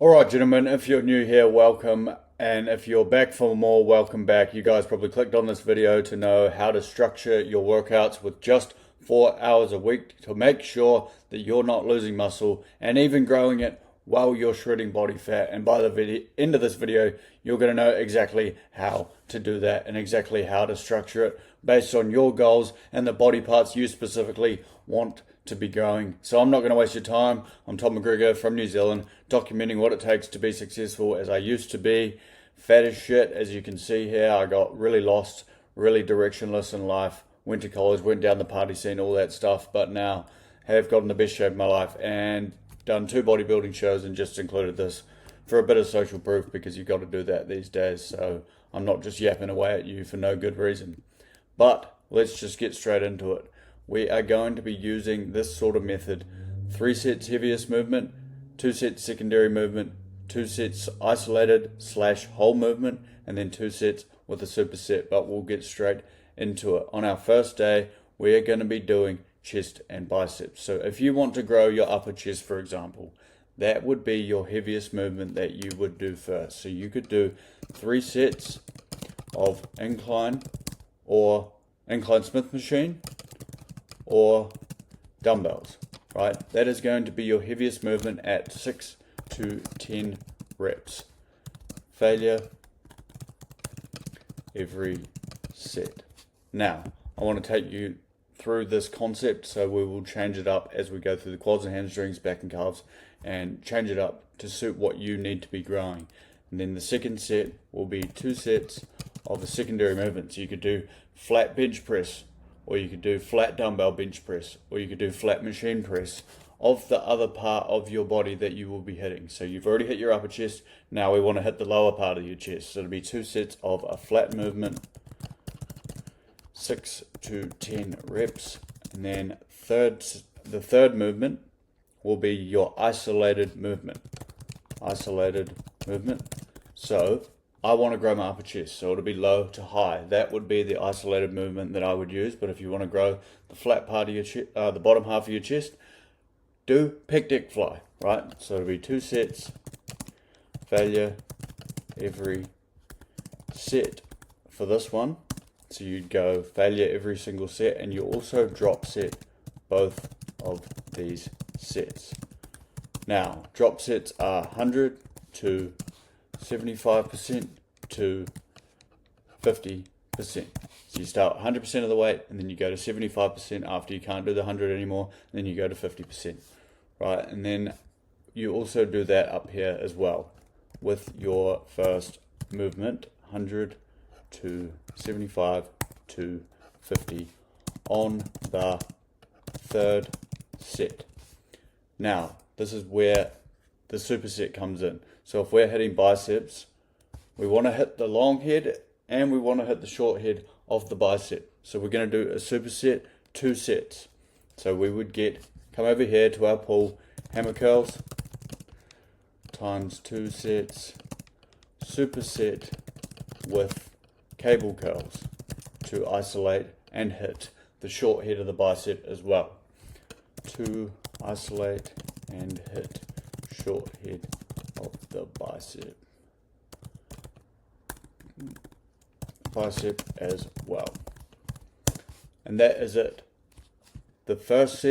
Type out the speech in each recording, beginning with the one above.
Alright gentlemen, if you're new here, welcome, and if you're back for more, welcome back. You guys probably clicked on this video to know how to structure your workouts with just 4 hours a week to make sure that you're not losing muscle and even growing it while you're shredding body fat. And by the end of this video, you're going to know exactly how to do that and exactly how to structure it based on your goals and the body parts you specifically want to be growing. So I'm not going to waste your time. I'm Tom McGregor from New Zealand, documenting what it takes to be successful as I used to be. Fat as shit, as you can see here. I got really lost, really directionless in life. Went to college, went down the party scene, all that stuff, but now have gotten the best shape of my life and done 2 bodybuilding shows and just included this for a bit of social proof, because you've got to do that these days. So I'm not just yapping away at you for no good reason. But let's just get straight into it. We are going to be using this sort of method: 3 sets heaviest movement, 2 sets secondary movement, 2 sets isolated / whole movement, and then 2 sets with a superset. But we'll get straight into it. On our first day, we are going to be doing chest and biceps. So if you want to grow your upper chest, for example, that would be your heaviest movement that you would do first. So you could do 3 sets of incline Smith machine or dumbbells, right? That is going to be your heaviest movement at 6 to 10 reps. Failure every set. Now, I want to take you through this concept, so we will change it up as we go through the quads and hamstrings, back and calves, and change it up to suit what you need to be growing. And then the second set will be 2 sets of a secondary movement. So you could do flat bench press, or you could do flat dumbbell bench press, or you could do flat machine press of the other part of your body that you will be hitting. So you've already hit your upper chest, now we want to hit the lower part of your chest. So it'll be 2 sets of a flat movement, 6 to 10 reps, and then the third movement will be your isolated movement. So I want to grow my upper chest, so it'll be low to high. That would be the isolated movement that I would use. But if you want to grow the flat part of your the bottom half of your chest, do pec deck fly, right? So it'll be 2 sets, failure every set for this one. So you'd go failure every single set, and you also drop set both of these sets. Now, drop sets are 100 to 75% to 50%. So you start 100% of the weight, and then you go to 75% after you can't do the 100 anymore, and then you go to 50%, right? And then you also do that up here as well with your first movement, 100 to 75 to 50 on the third set. Now, this is where the superset comes in. So if we're hitting biceps, we want to hit the long head and we want to hit the short head of the bicep. So we're going to do a superset, 2 sets. So we would come over here to our pull, hammer curls times 2 sets, superset with cable curls to isolate and hit the short head of the bicep as well. To isolate and hit short head of the bicep as well. And that is it. The first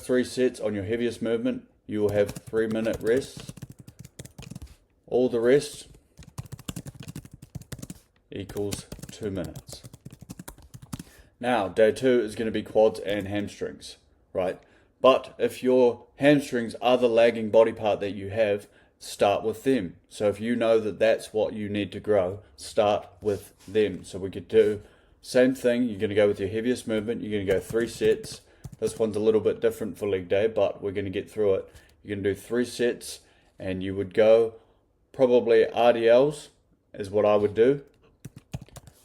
3 sets on your heaviest movement, you will have 3-minute rests. All the rest equals 2 minutes. Now, day 2 is going to be quads and hamstrings, right? But if your hamstrings are the lagging body part that you have, start with them. So if you know that that's what you need to grow, start with them. So we could do same thing. You're going to go with your heaviest movement. You're going to go 3 sets. This one's a little bit different for leg day, but we're going to get through it. You're going to do 3 sets, and you would go probably RDLs is what I would do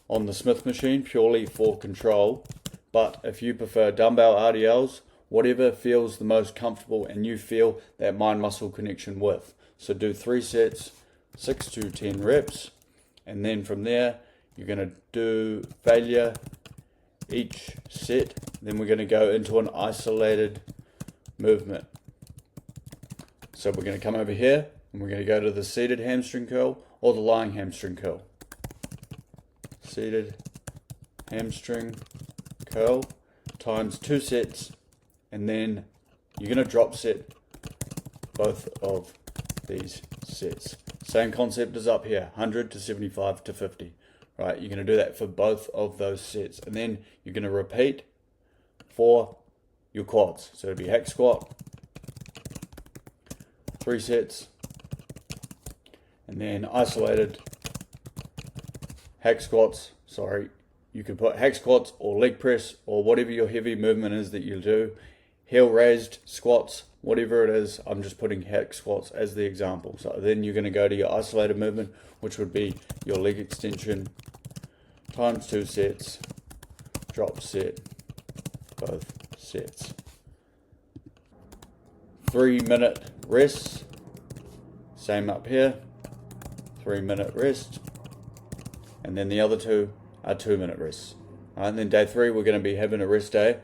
on the Smith machine, purely for control. But if you prefer dumbbell RDLs, whatever feels the most comfortable and you feel that mind muscle connection with. So do 3 sets, 6 to 10 reps, and then from there you're going to do failure each set. Then we're going to go into an isolated movement. So we're going to come over here and we're going to go to the seated hamstring curl or the lying hamstring curl. Seated hamstring curl times 2 sets, and then you're going to drop set both of these sets. Same concept as up here, 100 to 75 to 50. Right, you're going to do that for both of those sets, and then you're going to repeat for your quads. So it'll be hack squat, 3 sets, and then isolated hack squats. Sorry, you can put hack squats or leg press or whatever your heavy movement is that you do. Heel raised squats, whatever it is. I'm just putting hack squats as the example. So then you're going to go to your isolated movement, which would be your leg extension times 2 sets, drop set, both sets. 3-minute rests, same up here, 3-minute rest, and then the other 2 are 2-minute rests. And then day 3 we're going to be having a rest day,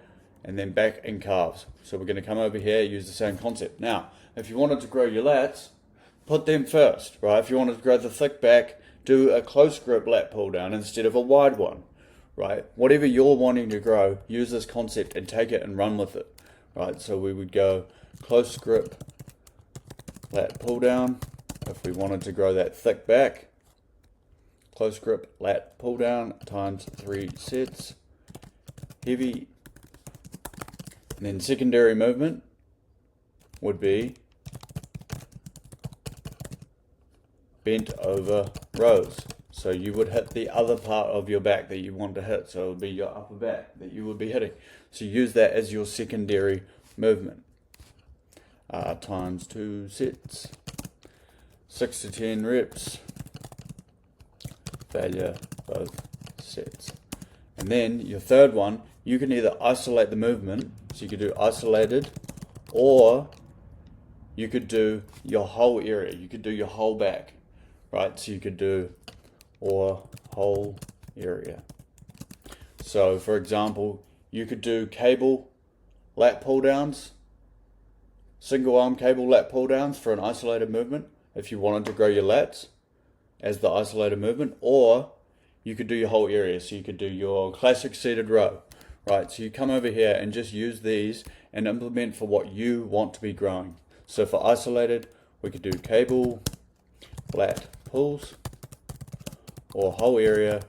and then back and calves. So we're going to come over here, use the same concept. Now, if you wanted to grow your lats, put them first, right? If you wanted to grow the thick back, do a close grip lat pull down instead of a wide one, right? Whatever you're wanting to grow, use this concept and take it and run with it, right? So we would go close grip lat pull down if we wanted to grow that thick back. Close grip lat pull down times 3 sets, heavy. And then secondary movement would be bent over rows. So you would hit the other part of your back that you want to hit. So it would be your upper back that you would be hitting. So use that as your secondary movement. Times 2 sets, 6 to 10 reps, failure both sets. And then your third one, you can either isolate the movement, so you could do isolated, or you could do your whole area, you could do your whole back, right? So you could do or whole area. So for example, you could do cable lat pull downs, single arm cable lat pull downs for an isolated movement if you wanted to grow your lats as the isolated movement, or you could do your whole area. So you could do your classic seated row, right? So you come over here and just use these and implement for what you want to be growing. So for isolated, we could do cable lat pulls, or whole area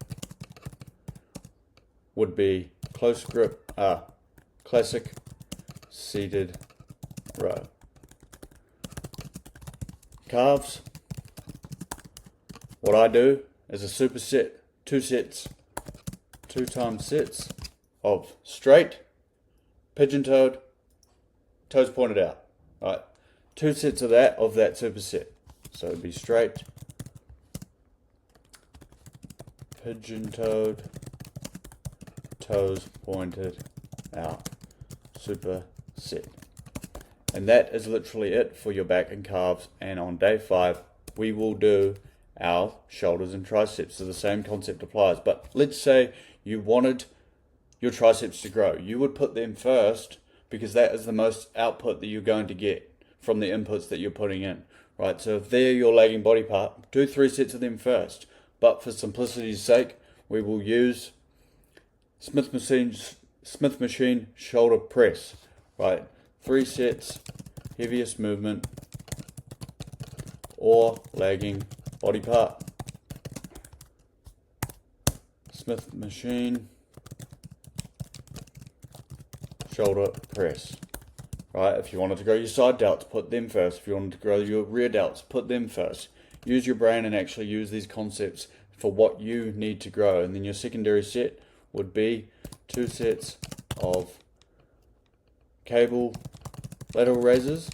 would be close grip, classic seated row. Calves, what I do is a superset, 2 sets, 2 times sets of straight, pigeon-toed, toes pointed out, right? 2 sets of that superset. So it'd be straight, pigeon-toed, toes pointed out, superset. And that is literally it for your back and calves. And on day 5, we will do our shoulders and triceps. So the same concept applies. But let's say you wanted your triceps to grow. You would put them first because that is the most output that you're going to get from the inputs that you're putting in, right? So if they're your lagging body part, do 3 sets of them first. But for simplicity's sake, we will use Smith machine shoulder press, right? 3 sets, heaviest movement, or lagging body part. Smith machine shoulder press, right? If you wanted to grow your side delts, put them first. If you wanted to grow your rear delts, put them first. Use your brain and actually use these concepts for what you need to grow. And then your secondary set would be 2 sets of cable lateral raises,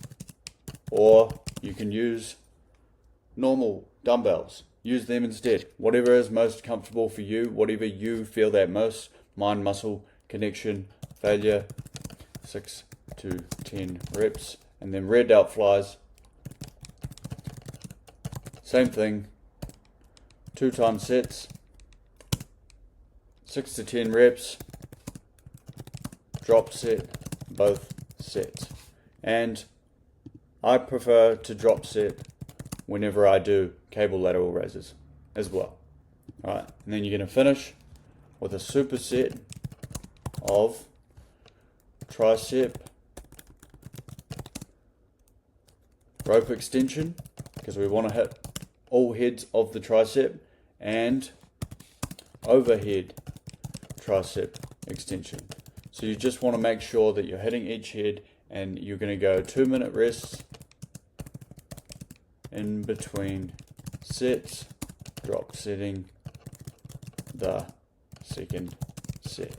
or you can use normal dumbbells. Use them instead. Whatever is most comfortable for you, whatever you feel that most mind-muscle connection, failure, 6 to 10 reps. And then rear delt flies, same thing, 2 times sets, 6 to 10 reps, drop set, both sets. And I prefer to drop set whenever I do cable lateral raises as well. Alright, and then you're going to finish with a superset of tricep rope extension, because we want to hit all heads of the tricep, and overhead tricep extension. So you just want to make sure that you're hitting each head, and you're going to go 2-minute rests in between sets, drop setting the second set.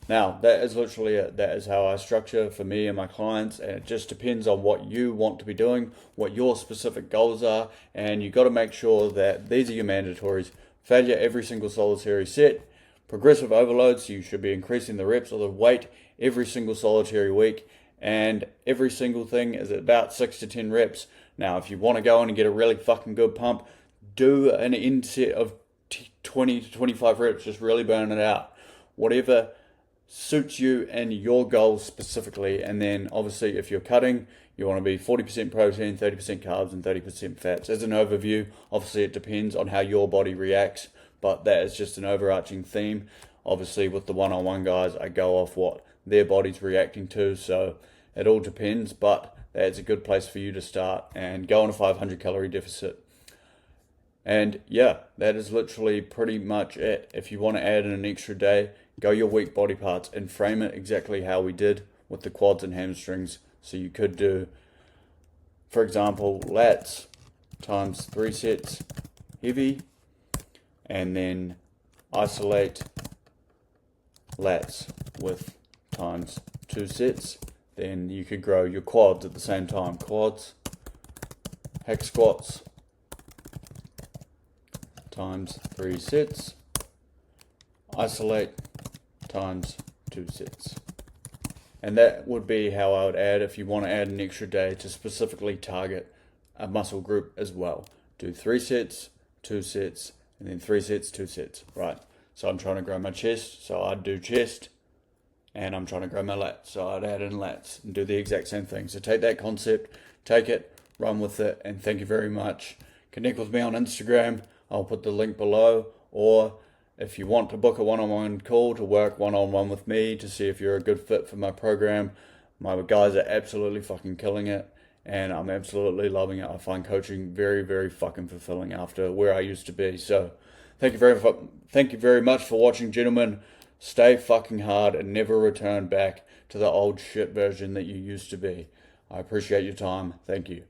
Now, that is literally it. That is how I structure for me and my clients, and it just depends on what you want to be doing, what your specific goals are, and you've got to make sure that these are your mandatories. Failure every single solitary set, progressive overload, so you should be increasing the reps or the weight every single solitary week, and every single thing is about 6 to 10 reps. Now, if you want to go in and get a really fucking good pump, do an end set of 20 to 25 reps, just really burn it out. Whatever suits you and your goals specifically. And then obviously if you're cutting, you want to be 40% protein, 30% carbs and 30% fats. As an overview, obviously it depends on how your body reacts, but that is just an overarching theme. Obviously with the one-on-one guys, I go off what their body's reacting to, so it all depends, but that's a good place for you to start and go on a 500 calorie deficit. And yeah, that is literally pretty much it. If you want to add in an extra day, go your weak body parts and frame it exactly how we did with the quads and hamstrings. So you could do, for example, lats times 3 sets heavy, and then isolate lats with times 2 sets. Then you could grow your quads at the same time. Quads, hack squats times 3 sets, isolate times 2 sets. And that would be how I would add if you want to add an extra day to specifically target a muscle group as well. Do 3 sets, 2 sets, and then 3 sets, 2 sets. Right. So I'm trying to grow my chest, so I'd do chest, and I'm trying to grow my lats, so I'd add in lats and do the exact same thing. So take that concept, take it, run with it, and thank you very much. Connect with me on Instagram. I'll put the link below, or if you want to book a one-on-one call to work one-on-one with me to see if you're a good fit for my program, my guys are absolutely fucking killing it, and I'm absolutely loving it. I find coaching very, very fucking fulfilling after where I used to be. So thank you very much for watching, gentlemen. Stay fucking hard and never return back to the old shit version that you used to be. I appreciate your time. Thank you.